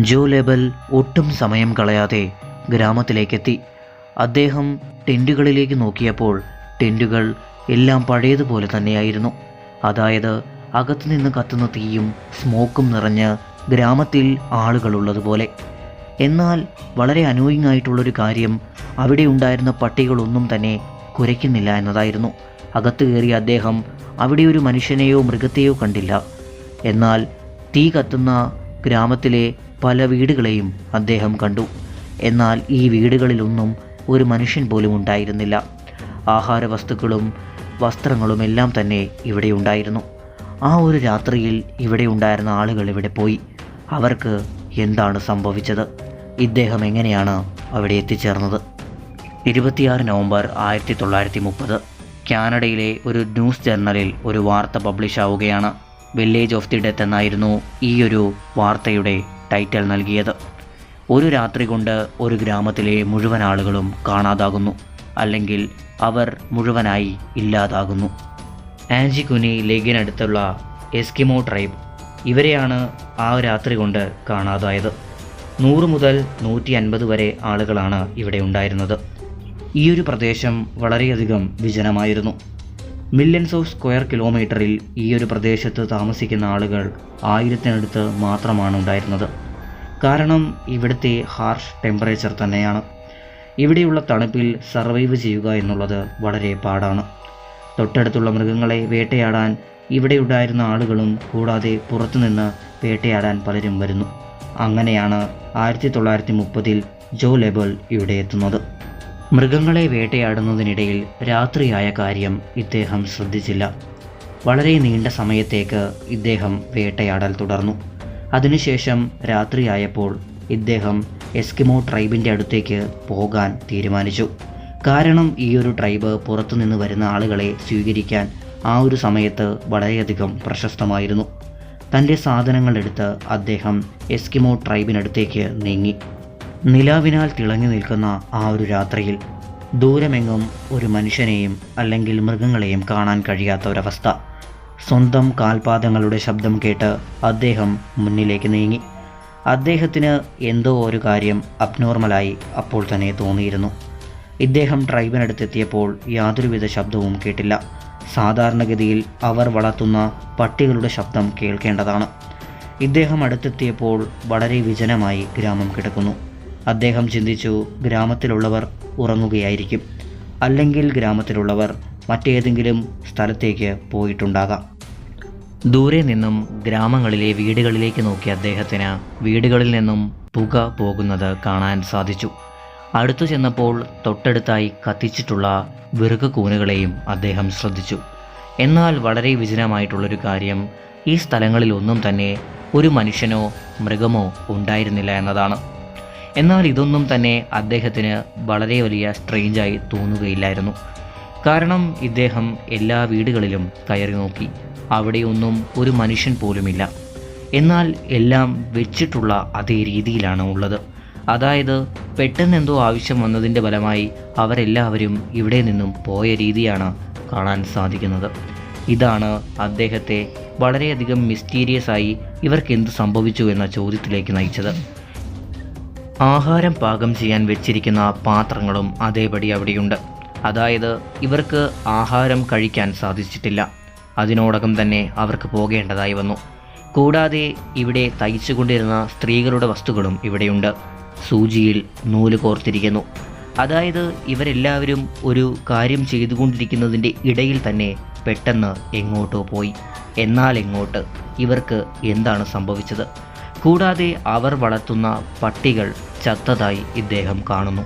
ജോ label ഒട്ടും സമയം കളയാതെ ഗ്രാമത്തിലേക്കെത്തി. അദ്ദേഹം ടെൻറ്റുകളിലേക്ക് നോക്കിയപ്പോൾ ടെൻറ്റുകൾ എല്ലാം പഴയതുപോലെ തന്നെയായിരുന്നു. അതായത് അകത്തുനിന്ന് കത്തുന്ന തീയും സ്മോക്കും നിറഞ്ഞ് ഗ്രാമത്തിൽ ആളുകളുള്ളതുപോലെ. എന്നാൽ വളരെ അനോയിങ് ആയിട്ടുള്ളൊരു കാര്യം, അവിടെ ഉണ്ടായിരുന്ന പട്ടികളൊന്നും തന്നെ കുരയ്ക്കുന്നില്ല എന്നതായിരുന്നു. അകത്ത് കയറിയ അദ്ദേഹം അവിടെ ഒരു മനുഷ്യനെയോ മൃഗത്തെയോ കണ്ടില്ല. എന്നാൽ തീ കത്തുന്ന ഗ്രാമത്തിലെ പല വീടുകളെയും അദ്ദേഹം കണ്ടു. എന്നാൽ ഈ വീടുകളിലൊന്നും ഒരു മനുഷ്യൻ പോലും ഉണ്ടായിരുന്നില്ല. ആഹാര വസ്തുക്കളും വസ്ത്രങ്ങളും എല്ലാം തന്നെ ഇവിടെ ഉണ്ടായിരുന്നു. ആ ഒരു രാത്രിയിൽ ഇവിടെ ഉണ്ടായിരുന്ന ആളുകൾ ഇവിടെ പോയി. അവർക്ക് എന്താണ് സംഭവിച്ചത്? ഇദ്ദേഹം എങ്ങനെയാണ് അവിടെ എത്തിച്ചേർന്നത്? 26 നവംബർ 1930 കാനഡയിലെ ഒരു ന്യൂസ് ജേർണലിൽ ഒരു വാർത്ത പബ്ലിഷ് ആവുകയാണ്. വില്ലേജ് ഓഫ് ദി ഡെത്ത് എന്നായിരുന്നു ഈ ഒരു വാർത്തയുടെ ടൈറ്റിൽ നൽകിയത്. ഒരു രാത്രി കൊണ്ട് ഒരു ഗ്രാമത്തിലെ മുഴുവൻ ആളുകളും കാണാതാകുന്നു, അല്ലെങ്കിൽ അവർ മുഴുവനായി ഇല്ലാതാകുന്നു. ആൻജികുനി ലേക്കിനടുത്തുള്ള എസ്കിമോ ട്രൈബ്, ഇവരെയാണ് ആ രാത്രി കൊണ്ട് കാണാതായത്. 100 മുതൽ 150 വരെ ആളുകളാണ് ഇവിടെ ഉണ്ടായിരുന്നത്. ഈ ഒരു പ്രദേശം വളരെയധികം വിജനമായിരുന്നു. മില്യൺസ് ഓഫ് സ്ക്വയർ കിലോമീറ്ററിൽ ഈ ഒരു പ്രദേശത്ത് താമസിക്കുന്ന ആളുകൾ 1000-നടുത്ത് മാത്രമാണ് ഉണ്ടായിരുന്നത്. കാരണം ഇവിടുത്തെ ഹാർഷ് ടെമ്പറേച്ചർ തന്നെയാണ്. ഇവിടെയുള്ള തണുപ്പിൽ സർവൈവ് ചെയ്യുക എന്നുള്ളത് വളരെ പാടാണ്. തൊട്ടടുത്തുള്ള മൃഗങ്ങളെ വേട്ടയാടാൻ ഇവിടെ ഉണ്ടായിരുന്ന ആളുകളും കൂടാതെ പുറത്തുനിന്ന് വേട്ടയാടാൻ പലരും വരുന്നു. അങ്ങനെയാണ് 1930 ജോ ലേബൽ ഇവിടെ എത്തുന്നത്. മൃഗങ്ങളെ വേട്ടയാടുന്നതിനിടയിൽ രാത്രിയായ കാര്യം ഇദ്ദേഹം ശ്രദ്ധിച്ചില്ല. വളരെ നീണ്ട സമയത്തേക്ക് ഇദ്ദേഹം വേട്ടയാടൽ തുടർന്നു. അതിനുശേഷം രാത്രിയായപ്പോൾ ഇദ്ദേഹം എസ്കിമോ ട്രൈബിൻ്റെ അടുത്തേക്ക് പോകാൻ തീരുമാനിച്ചു. കാരണം ഈ ഒരു ട്രൈബ് പുറത്തുനിന്ന് വരുന്ന ആളുകളെ സ്വീകരിക്കാൻ ആ ഒരു സമയത്ത് വളരെയധികം പ്രശസ്തമായിരുന്നു. തൻ്റെ സാധനങ്ങളെടുത്ത് അദ്ദേഹം എസ്കിമോ ട്രൈബിനടുത്തേക്ക് നീങ്ങി. നിലാവിനാൽ തിളങ്ങി നിൽക്കുന്ന ആ ഒരു രാത്രിയിൽ ദൂരമെങ്ങും ഒരു മനുഷ്യനെയും അല്ലെങ്കിൽ മൃഗങ്ങളെയും കാണാൻ കഴിയാത്ത ഒരവസ്ഥ. സ്വന്തം കാൽപാദങ്ങളുടെ ശബ്ദം കേട്ട് അദ്ദേഹം മുന്നിലേക്ക് നീങ്ങി. അദ്ദേഹത്തിന് എന്തോ ഒരു കാര്യം അബ്നോർമലായി അപ്പോൾ തന്നെ തോന്നിയിരുന്നു. ഇദ്ദേഹം ട്രൈബിനടുത്തെത്തിയപ്പോൾ യാതൊരുവിധ ശബ്ദവും കേട്ടില്ല. സാധാരണഗതിയിൽ അവർ വളർത്തുന്ന പട്ടികളുടെ ശബ്ദം കേൾക്കേണ്ടതാണ്. ഇദ്ദേഹം അടുത്തെത്തിയപ്പോൾ വളരെ വിജനമായി ഗ്രാമം കിടക്കുന്നു. അദ്ദേഹം ചിന്തിച്ചു, ഗ്രാമത്തിലുള്ളവർ ഉറങ്ങുകയായിരിക്കും, അല്ലെങ്കിൽ ഗ്രാമത്തിലുള്ളവർ മറ്റേതെങ്കിലും സ്ഥലത്തേക്ക് പോയിട്ടുണ്ടാകാം. ദൂരെ നിന്നും ഗ്രാമങ്ങളിലെ വീടുകളിലേക്ക് നോക്കിയ അദ്ദേഹത്തിന് വീടുകളിൽ നിന്നും പുക പോകുന്നത് കാണാൻ സാധിച്ചു. അടുത്തു ചെന്നപ്പോൾ തൊട്ടടുത്തായി കത്തിച്ചിട്ടുള്ള വിറക് കൂനുകളെയും അദ്ദേഹം ശ്രദ്ധിച്ചു. എന്നാൽ വളരെ വിജനമായിട്ടുള്ളൊരു കാര്യം, ഈ സ്ഥലങ്ങളിലൊന്നും തന്നെ ഒരു മനുഷ്യനോ മൃഗമോ ഉണ്ടായിരുന്നില്ല എന്നതാണ്. എന്നാൽ ഇതൊന്നും തന്നെ അദ്ദേഹത്തിന് വളരെ വലിയ സ്ട്രേഞ്ചായി തോന്നുകയില്ലായിരുന്നു. കാരണം ഇദ്ദേഹം എല്ലാ വീടുകളിലും കയറി നോക്കി. അവിടെയൊന്നും ഒരു മനുഷ്യൻ പോലുമില്ല. എന്നാൽ എല്ലാം വെച്ചിട്ടുള്ള അതേ രീതിയിലാണ് ഉള്ളത്. അതായത് പെട്ടെന്ന് എന്തോ ആവശ്യം വന്നതിൻ്റെ ഫലമായി അവരെല്ലാവരും ഇവിടെ നിന്നും പോയ രീതിയാണ് കാണാൻ സാധിക്കുന്നത്. ഇതാണ് അദ്ദേഹത്തെ വളരെയധികം മിസ്റ്റീരിയസ് ആയി ഇവർക്ക് എന്ത് സംഭവിച്ചു എന്ന ചോദ്യത്തിലേക്ക് നയിച്ചത്. ആഹാരം പാകം ചെയ്യാൻ വെച്ചിരിക്കുന്ന പാത്രങ്ങളും അതേപടി അവിടെയുണ്ട്. അതായത് ഇവർക്ക് ആഹാരം കഴിക്കാൻ സാധിച്ചിട്ടില്ല. അതിനോടകം തന്നെ അവർക്ക് പോകേണ്ടതായി വന്നു. കൂടാതെ ഇവിടെ തയ്ച്ചുകൊണ്ടിരുന്ന സ്ത്രീകളുടെ വസ്തുക്കളും ഇവിടെയുണ്ട്. സൂചിയിൽ നൂല് കോർത്തിരിക്കുന്നു. അതായത് ഇവരെല്ലാവരും ഒരു കാര്യം ചെയ്തുകൊണ്ടിരിക്കുന്നതിൻ്റെ ഇടയിൽ തന്നെ പെട്ടെന്ന് എങ്ങോട്ടോ പോയി. എന്നാൽ എങ്ങോട്ട്? ഇവർക്ക് എന്താണ് സംഭവിച്ചത്? കൂടാതെ അവർ വളർത്തുന്ന പട്ടികൾ ചത്തതായി ഇദ്ദേഹം കാണുന്നു.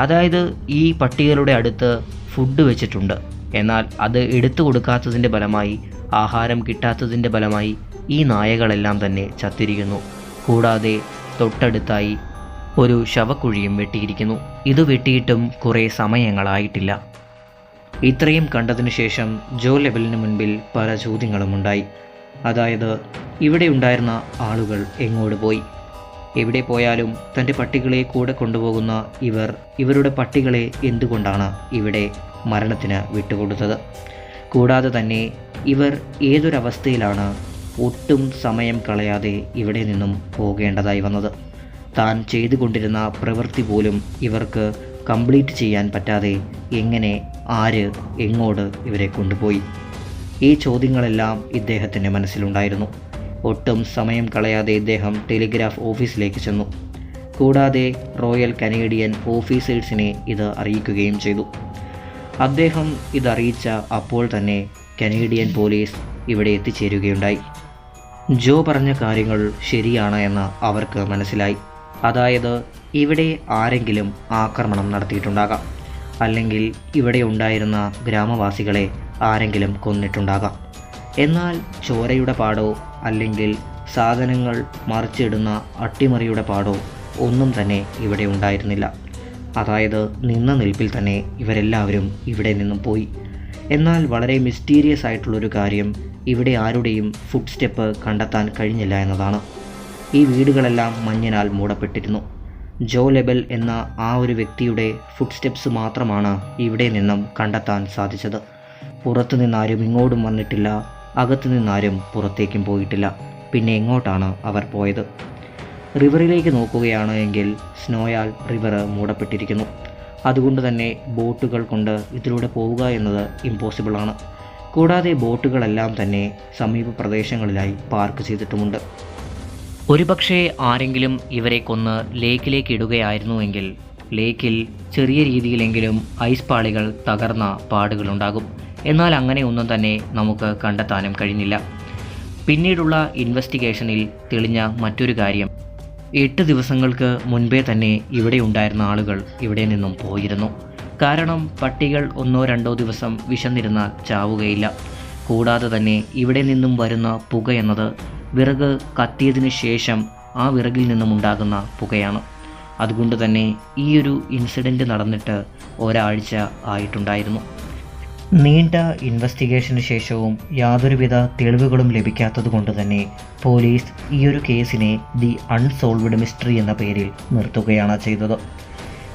അതായത് ഈ പട്ടികളുടെ അടുത്ത് ഫുഡ് വെച്ചിട്ടുണ്ട്, എന്നാൽ അത് എടുത്തു കൊടുക്കാത്തതിൻ്റെ ഫലമായി, ആഹാരം കിട്ടാത്തതിൻ്റെ ഫലമായി ഈ നായകളെല്ലാം തന്നെ ചത്തിരിക്കുന്നു. കൂടാതെ തൊട്ടടുത്തായി ഒരു ശവക്കുഴിയും വെട്ടിയിരിക്കുന്നു. ഇത് വെട്ടിയിട്ടും കുറേ സമയങ്ങളായിട്ടില്ല. ഇത്രയും കണ്ടതിനു ശേഷം ജോ ലേബലിന് മുൻപിൽ പല ചോദ്യങ്ങളും ഉണ്ടായി. അതായത് ഇവിടെ ഉണ്ടായിരുന്ന ആളുകൾ എങ്ങോട്ട് പോയി? എവിടെ പോയാലും തൻ്റെ പട്ടികളെ കൂടെ കൊണ്ടുപോകുന്ന ഇവരുടെ പട്ടികളെ എന്തുകൊണ്ടാണ് ഇവിടെ മരണത്തിന് വിട്ടുകൊടുത്തത്? കൂടാതെ തന്നെ ഇവർ ഏതൊരവസ്ഥയിലാണ് ഒട്ടും സമയം കളയാതെ ഇവിടെ നിന്നും പോകേണ്ടതായി വന്നത്. താൻ ചെയ്തുകൊണ്ടിരുന്ന പ്രവൃത്തി പോലും ഇവർക്ക് കംപ്ലീറ്റ് ചെയ്യാൻ പറ്റാതെ എങ്ങനെ, ആര്, എങ്ങോട്ട് ഇവരെ കൊണ്ടുപോയി? ഈ ചോദ്യങ്ങളെല്ലാം ഇദ്ദേഹത്തിൻ്റെ മനസ്സിലുണ്ടായിരുന്നു. ഒട്ടും സമയം കളയാതെ ഇദ്ദേഹം ടെലിഗ്രാഫ് ഓഫീസിലേക്ക് ചെന്നു. കൂടാതെ റോയൽ കനേഡിയൻ ഓഫീസേഴ്സിനെ ഇത് അറിയിക്കുകയും ചെയ്തു. അദ്ദേഹം ഇതറിയിച്ച അപ്പോൾ തന്നെ കനേഡിയൻ പോലീസ് ഇവിടെ എത്തിച്ചേരുകയുണ്ടായി. ജോ പറഞ്ഞ കാര്യങ്ങൾ ശരിയാണ് എന്ന് അവർക്ക് മനസ്സിലായി. അതായത് ഇവിടെ ആരെങ്കിലും ആക്രമണം നടത്തിയിട്ടുണ്ടാകാം, അല്ലെങ്കിൽ ഇവിടെ ഉണ്ടായിരുന്ന ഗ്രാമവാസികളെ ആരെങ്കിലും കൊന്നിട്ടുണ്ടാകാം. എന്നാൽ ചോരയുടെ പാടോ അല്ലെങ്കിൽ സാധനങ്ങൾ മറിച്ചിടുന്ന അട്ടിമറിയുടെ പാടോ ഒന്നും തന്നെ ഇവിടെ ഉണ്ടായിരുന്നില്ല. അതായത് നിന്ന നിൽപ്പിൽ തന്നെ ഇവരെല്ലാവരും ഇവിടെ നിന്നും പോയി. എന്നാൽ വളരെ മിസ്റ്റീരിയസ് ആയിട്ടുള്ളൊരു കാര്യം, ഇവിടെ ആരുടെയും ഫുട് സ്റ്റെപ്പ് കണ്ടെത്താൻ കഴിഞ്ഞില്ല എന്നതാണ്. ഈ വീടുകളെല്ലാം മഞ്ഞിനാൽ മൂടപ്പെട്ടിരുന്നു. ജോ ലെബൽ എന്ന ആ ഒരു വ്യക്തിയുടെ ഫുട് സ്റ്റെപ്സ് മാത്രമാണ് ഇവിടെ നിന്നും കണ്ടെത്താൻ സാധിച്ചത്. പുറത്തു നിന്നാരും ഇങ്ങോട്ടും വന്നിട്ടില്ല, അകത്തു നിന്നാരും പുറത്തേക്കും പോയിട്ടില്ല. പിന്നെ എങ്ങോട്ടാണ് അവർ പോയത്? റിവറിലേക്ക് നോക്കുകയാണ് എങ്കിൽ സ്നോയാൽ റിവർ മൂടപ്പെട്ടിരിക്കുന്നു. അതുകൊണ്ട് തന്നെ ബോട്ടുകൾ കൊണ്ട് ഇതിലൂടെ പോവുക എന്നത് ഇമ്പോസിബിളാണ്. കൂടാതെ ബോട്ടുകളെല്ലാം തന്നെ സമീപ പ്രദേശങ്ങളിലായി പാർക്ക് ചെയ്തിട്ടുമുണ്ട്. ഒരുപക്ഷെ ആരെങ്കിലും ഇവരെ കൊന്ന് ലേക്കിലേക്ക് ഇടുകയായിരുന്നുവെങ്കിൽ ലേക്കിൽ ചെറിയ രീതിയിലെങ്കിലും ഐസ് പാളികൾ തകർന്ന പാടുകളുണ്ടാകും. എന്നാൽ അങ്ങനെ ഒന്നും തന്നെ നമുക്ക് കണ്ടെത്താനും കഴിഞ്ഞില്ല. പിന്നീടുള്ള ഇൻവെസ്റ്റിഗേഷനിൽ തെളിഞ്ഞ മറ്റൊരു കാര്യം, 8 ദിവസങ്ങൾക്ക് മുൻപേ തന്നെ ഇവിടെ ഉണ്ടായിരുന്ന ആളുകൾ ഇവിടെ നിന്നും പോയിരുന്നു. കാരണം പട്ടികൾ 1-2 ദിവസം വിശന്നിരുന്നാൽ ചാവുകയില്ല. കൂടാതെ തന്നെ ഇവിടെ നിന്നും വരുന്ന പുക എന്നത് വിറക് കത്തിയതിന് ശേഷം ആ വിറകിൽ നിന്നും ഉണ്ടാകുന്ന പുകയാണ്. അതുകൊണ്ട് തന്നെ ഈ ഒരു ഇൻസിഡൻറ്റ് നടന്നിട്ട് ഒരാഴ്ച ആയിട്ടുണ്ടായിരുന്നു. നീണ്ട ഇൻവെസ്റ്റിഗേഷന് ശേഷവും യാതൊരുവിധ തെളിവുകളും ലഭിക്കാത്തത് കൊണ്ട് തന്നെ പോലീസ് ഈ ഒരു കേസിനെ ദി അൺസോൾവ്ഡ് മിസ്റ്ററി എന്ന പേരിൽ നിർത്തുകയാണ് ചെയ്തത്.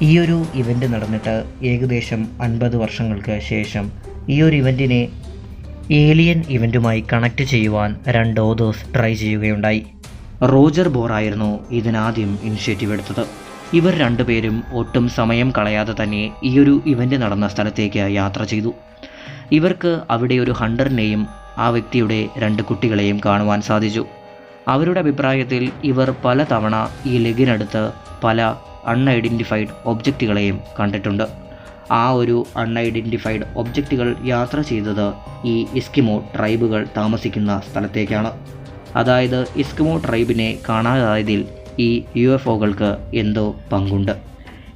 ഈ ഒരു ഇവൻ്റ് നടന്നിട്ട് ഏകദേശം 50 വർഷങ്ങൾക്ക് ശേഷം ഈ ഒരു ഇവൻറ്റിനെ ഏലിയൻ ഇവൻറ്റുമായി കണക്ട് ചെയ്യുവാൻ 2 ഓതേഴ്സ് ട്രൈ ചെയ്യുകയുണ്ടായി. റോജർ ബോർ ആയിരുന്നു ഇതിനാദ്യം ഇനിഷ്യേറ്റീവ് എടുത്തത്. ഇവർ രണ്ടുപേരും ഒട്ടും സമയം കളയാതെ തന്നെ ഈ ഒരു ഇവൻ്റ് നടന്ന സ്ഥലത്തേക്ക് യാത്ര ചെയ്തു. ഇവർക്ക് അവിടെ ഒരു ഹണ്ടറിനെയും ആ വ്യക്തിയുടെ 2 കുട്ടികളെയും കാണുവാൻ സാധിച്ചു. അവരുടെ അഭിപ്രായത്തിൽ ഇവർ പല തവണ ഈ ലെഗിനടുത്ത് പല അൺഐഡൻറ്റിഫൈഡ് ഒബ്ജക്റ്റുകളെയും കണ്ടിട്ടുണ്ട്. ആ ഒരു അൺഐഡൻറ്റിഫൈഡ് ഒബ്ജക്റ്റുകൾ യാത്ര ചെയ്തത് ഈ എസ്കിമോ ട്രൈബുകൾ താമസിക്കുന്ന സ്ഥലത്തേക്കാണ്. അതായത് എസ്കിമോ ട്രൈബിനെ കാണാതായതിൽ ഈ UFOകൾക്ക് എന്തോ പങ്കുണ്ട്.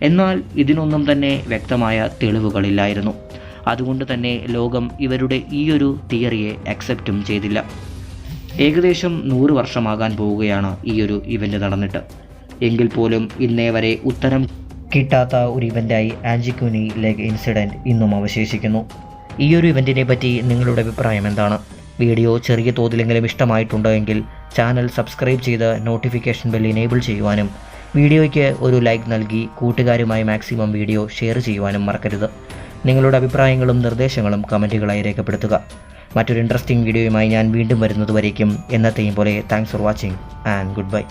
എന്നാൽ ഇതിനൊന്നും തന്നെ വ്യക്തമായ തെളിവുകളില്ലായിരുന്നു. അതുകൊണ്ട് തന്നെ ലോകം ഇവരുടെ ഈ ഒരു തിയറിയെ അക്സെപ്റ്റും ചെയ്തില്ല. ഏകദേശം 100 വർഷമാകാൻ പോവുകയാണ് ഈ ഒരു ഇവൻ്റ് നടന്നിട്ട്. എങ്കിൽ പോലും ഇന്നേ വരെ ഉത്തരം കിട്ടാത്ത ഒരു ഇവൻ്റായി ആൻജിക്കുനി ലെഗ് ഇൻസിഡൻറ്റ് ഇന്നും അവശേഷിക്കുന്നു. ഈ ഒരു ഇവൻറ്റിനെ പറ്റി നിങ്ങളുടെ അഭിപ്രായം എന്താണ്? വീഡിയോ ചെറിയ തോതിലെങ്കിലും ഇഷ്ടമായിട്ടുണ്ടോ എങ്കിൽ ചാനൽ സബ്സ്ക്രൈബ് ചെയ്ത് നോട്ടിഫിക്കേഷൻ ബെൽ എനേബിൾ ചെയ്യുവാനും വീഡിയോയ്ക്ക് ഒരു ലൈക്ക് നൽകി കൂട്ടുകാരുമായി മാക്സിമം വീഡിയോ ഷെയർ ചെയ്യുവാനും മറക്കരുത്. നിങ്ങളുടെ അഭിപ്രായങ്ങളും നിർദ്ദേശങ്ങളും കമൻറ്റുകളായി രേഖപ്പെടുത്തുക. മറ്റൊരു ഇൻട്രസ്റ്റിംഗ് വീഡിയോയുമായി ഞാൻ വീണ്ടും വരുന്നതുവരേക്കും എന്നത്തെയും പോലെ thanks for watching and good bye.